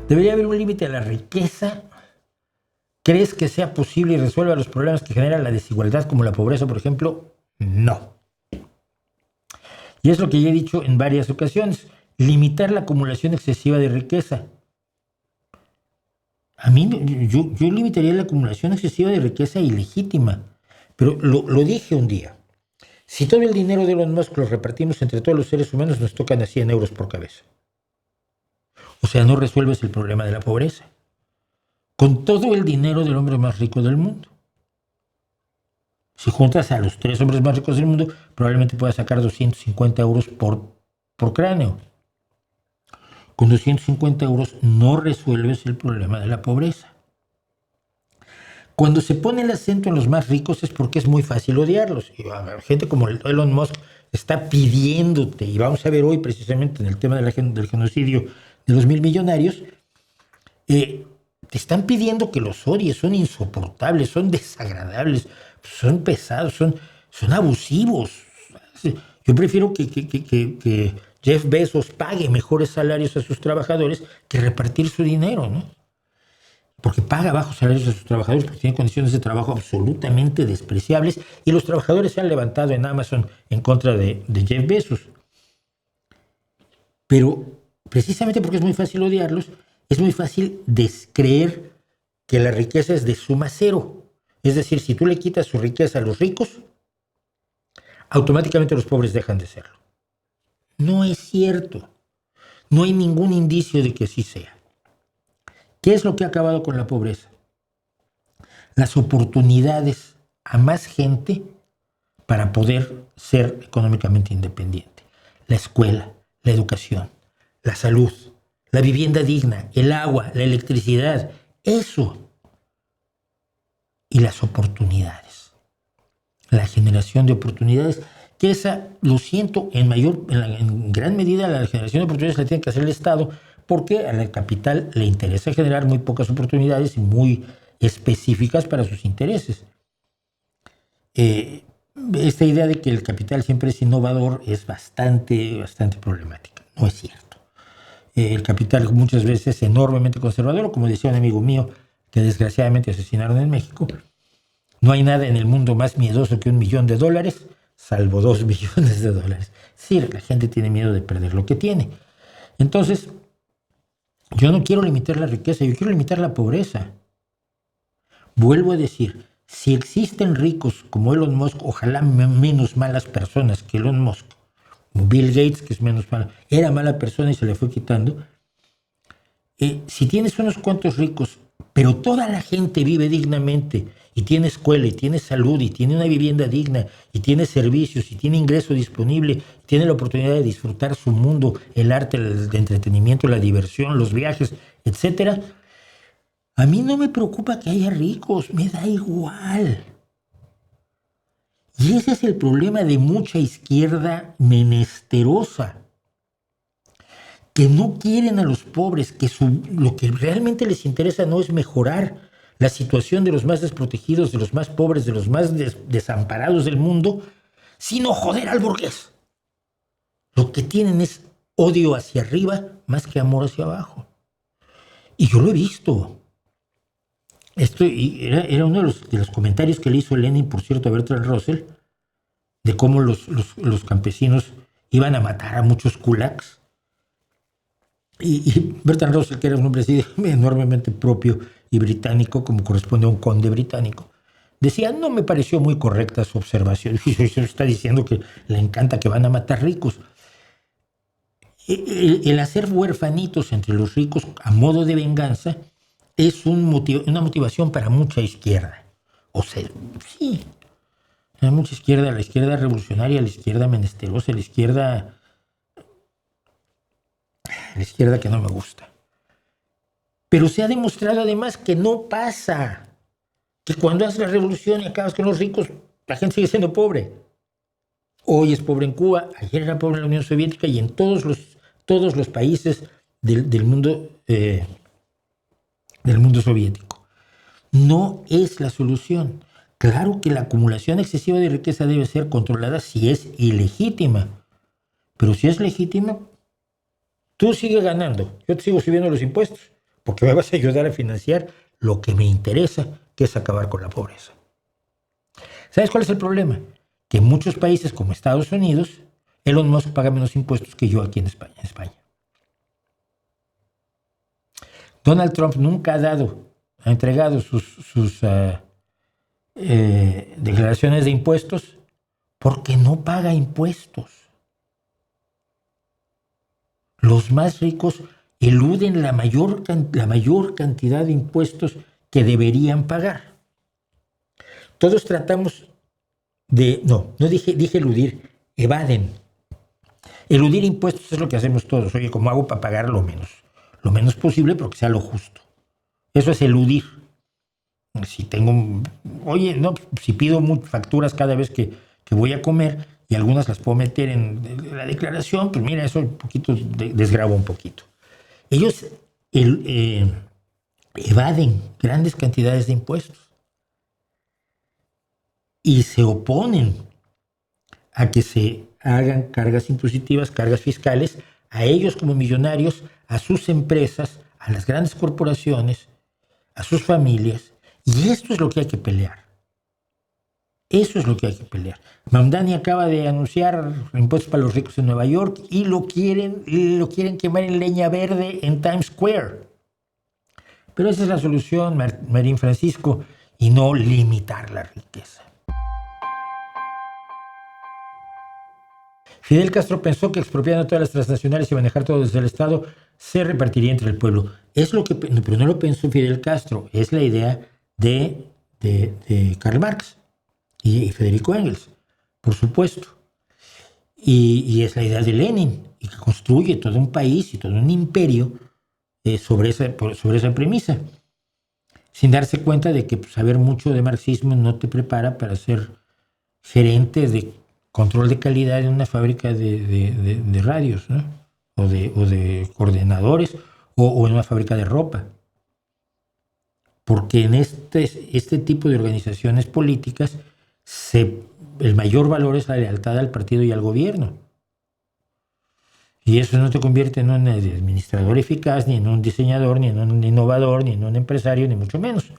¿Debería haber un límite a la riqueza? ¿Crees que sea posible y resuelva los problemas que genera la desigualdad como la pobreza, por ejemplo? No. Y es lo que ya he dicho en varias ocasiones. Limitar la acumulación excesiva de riqueza. A mí, yo limitaría la acumulación excesiva de riqueza ilegítima. Pero lo dije un día. Si todo el dinero de Elon Musk lo repartimos entre todos los seres humanos, nos tocan a 100 euros por cabeza. O sea, no resuelves el problema de la pobreza. Con todo el dinero del hombre más rico del mundo. Si juntas a los 3 hombres más ricos del mundo, probablemente puedas sacar 250 euros por cráneo. Con 250 euros no resuelves el problema de la pobreza. Cuando se pone el acento en los más ricos es porque es muy fácil odiarlos. Y gente como Elon Musk está pidiéndote, y vamos a ver hoy precisamente en el tema del genocidio de los 1,000 millonarios, te están pidiendo que los odies, son insoportables, son desagradables, son pesados, son abusivos. Yo prefiero que Jeff Bezos pague mejores salarios a sus trabajadores que repartir su dinero, ¿no? Porque paga bajos salarios a sus trabajadores porque tienen condiciones de trabajo absolutamente despreciables y los trabajadores se han levantado en Amazon en contra de Jeff Bezos. Pero precisamente porque es muy fácil odiarlos, es muy fácil descreer que la riqueza es de suma cero. Es decir, si tú le quitas su riqueza a los ricos, automáticamente los pobres dejan de serlo. No es cierto. No hay ningún indicio de que así sea. ¿Qué es lo que ha acabado con la pobreza? Las oportunidades a más gente para poder ser económicamente independiente. La escuela, la educación, la salud, la vivienda digna, el agua, la electricidad, eso. Y las oportunidades. La generación de oportunidades, que esa, lo siento, en gran medida la generación de oportunidades la tiene que hacer el Estado, porque a la capital le interesa generar muy pocas oportunidades y muy específicas para sus intereses. Esta idea de que el capital siempre es innovador es bastante problemática. No es cierto. El capital muchas veces es enormemente conservador, como decía un amigo mío que desgraciadamente asesinaron en México. No hay nada en el mundo más miedoso que $1,000,000, salvo $2,000,000. Sí, la gente tiene miedo de perder lo que tiene. Entonces, yo no quiero limitar la riqueza, yo quiero limitar la pobreza. Vuelvo a decir, si existen ricos como Elon Musk, ojalá menos malas personas que Elon Musk, Bill Gates, que es menos malo, era mala persona y se le fue quitando. Si tienes unos cuantos ricos, pero toda la gente vive dignamente y tiene escuela y tiene salud y tiene una vivienda digna y tiene servicios y tiene ingreso disponible, tiene la oportunidad de disfrutar su mundo, el arte, el entretenimiento, la diversión, los viajes, etcétera. A mí no me preocupa que haya ricos, me da igual. Y ese es el problema de mucha izquierda menesterosa, que no quieren a los pobres, que lo que realmente les interesa no es mejorar la situación de los más desprotegidos, de los más pobres, de los más desamparados del mundo, sino joder al burgués. Lo que tienen es odio hacia arriba más que amor hacia abajo. Y yo lo he visto. Esto era uno de los comentarios que le hizo Lenin, por cierto, a Bertrand Russell, de cómo los campesinos iban a matar a muchos kulaks. Y Bertrand Russell, que era un hombre así enormemente propio y británico, como corresponde a un conde británico, decía, no me pareció muy correcta su observación. Y se está diciendo que le encanta que van a matar ricos. El hacer huerfanitos entre los ricos a modo de venganza es una motivación para mucha izquierda. O sea, sí, hay mucha izquierda, la izquierda revolucionaria, la izquierda menesterosa, la izquierda que no me gusta. Pero se ha demostrado además que no pasa, que cuando haces la revolución y acabas con los ricos, la gente sigue siendo pobre. Hoy es pobre en Cuba, ayer era pobre en la Unión Soviética y en todos los países del mundo soviético. No es la solución. Claro que la acumulación excesiva de riqueza debe ser controlada si es ilegítima. Pero si es legítima, tú sigues ganando. Yo te sigo subiendo los impuestos. porque me vas a ayudar a financiar lo que me interesa, que es acabar con la pobreza. ¿Sabes cuál es el problema? Que en muchos países como Estados Unidos, Elon Musk paga menos impuestos que yo aquí en España. Donald Trump nunca ha entregado sus declaraciones de impuestos porque no paga impuestos. Los más ricos eluden la mayor cantidad de impuestos que deberían pagar. Todos tratamos no dije eludir, evaden. Eludir impuestos es lo que hacemos todos. Oye, ¿cómo hago para pagar lo menos posible, pero que sea lo justo? Eso es eludir. Si si pido facturas cada vez que voy a comer y algunas las puedo meter en la declaración, pues mira, eso un poquito desgrabo un poquito. Ellos evaden grandes cantidades de impuestos y se oponen a que se hagan cargas impositivas, cargas fiscales, a ellos como millonarios, a sus empresas, a las grandes corporaciones, a sus familias. Y esto es lo que hay que pelear. Eso es lo que hay que pelear. Mamdani acaba de anunciar impuestos para los ricos en Nueva York y lo quieren quemar en leña verde en Times Square. Pero esa es la solución, Marín Francisco, y no limitar la riqueza. Fidel Castro pensó que expropiando todas las transnacionales y manejar todo desde el Estado se repartiría entre el pueblo. Pero no lo pensó Fidel Castro, es la idea de Karl Marx y Federico Engels, por supuesto. Y es la idea de Lenin, y que construye todo un país y todo un imperio sobre esa premisa, sin darse cuenta de que saber mucho de marxismo no te prepara para ser gerente de control de calidad en una fábrica de radios, ¿no? o de ordenadores, o en una fábrica de ropa. Porque en este tipo de organizaciones políticas el mayor valor es la lealtad al partido y al gobierno. Y eso no te convierte en un administrador eficaz, ni en un diseñador, ni en un innovador, ni en un empresario, ni mucho menos.